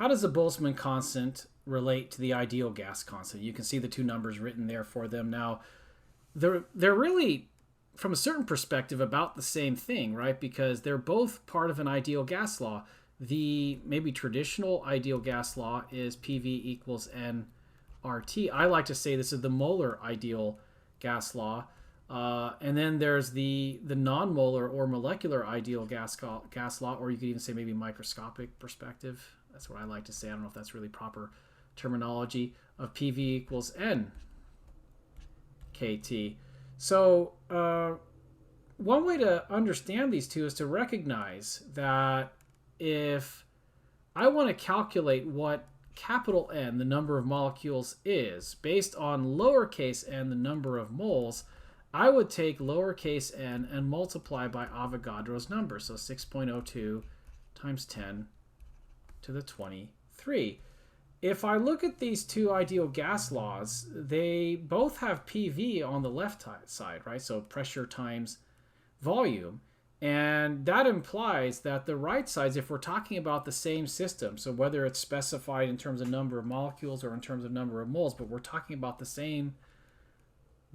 how does the Boltzmann constant relate to the ideal gas constant? You can see the two numbers written there for them. Now, they're really, from a certain perspective, about the same thing, right? Because they're both part of an ideal gas law. The maybe traditional ideal gas law is PV equals nRT. I like to say this is the molar ideal gas law. And then there's the non-molar or molecular ideal gas law, or you could even say maybe microscopic perspective. That's what I like to say. I don't know if that's really proper terminology, of PV equals N KT. So one way to understand these two is to recognize that if I want to calculate what capital N, the number of molecules, is based on lowercase n, the number of moles, I would take lowercase n and multiply by Avogadro's number. So 6.02 times 10 to the 23. If I look at these two ideal gas laws, they both have PV on the left side, right? So pressure times volume. And that implies that the right sides, if we're talking about the same system, so whether it's specified in terms of number of molecules or in terms of number of moles, but we're talking about the same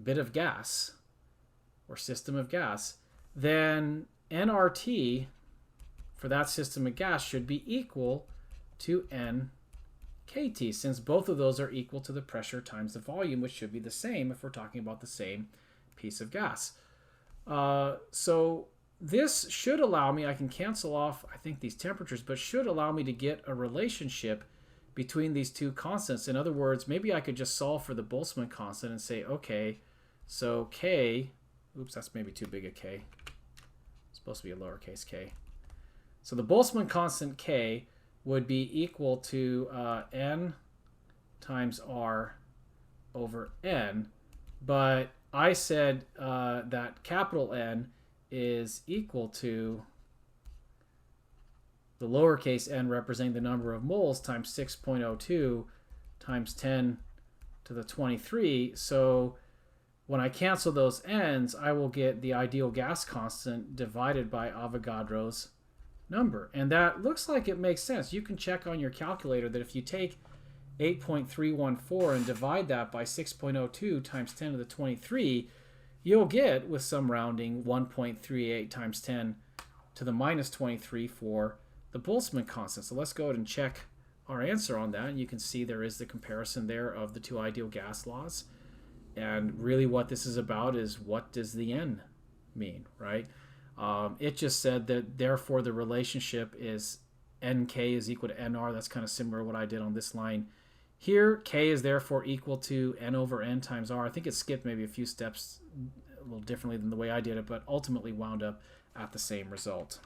bit of gas or system of gas, then nRT for that system of gas should be equal to nKT, since both of those are equal to the pressure times the volume, which should be the same if we're talking about the same piece of gas. So this should allow me, I can cancel off, I think, these temperatures, but should allow me to get a relationship between these two constants. In other words, maybe I could just solve for the Boltzmann constant and say, okay, so K, oops, that's maybe too big a K. It's supposed to be a lowercase k. So the Boltzmann constant K would be equal to N times R over N, but I said that capital N is equal to the lowercase n representing the number of moles times 6.02 times 10 to the 23. So when I cancel those n's, I will get the ideal gas constant divided by Avogadro's number. And that looks like it makes sense. You can check on your calculator that if you take 8.314 and divide that by 6.02 times 10 to the 23, you'll get, with some rounding, 1.38 times 10 to the minus 23 for the Boltzmann constant. So let's go ahead and check our answer on that. And you can see there is the comparison there of the two ideal gas laws. And really what this is about is, what does the N mean, right? It just said that therefore the relationship is NK is equal to NR. That's kind of similar to what I did on this line here. K is therefore equal to N over N times R. I think it skipped maybe a few steps a little differently than the way I did it, but ultimately wound up at the same result.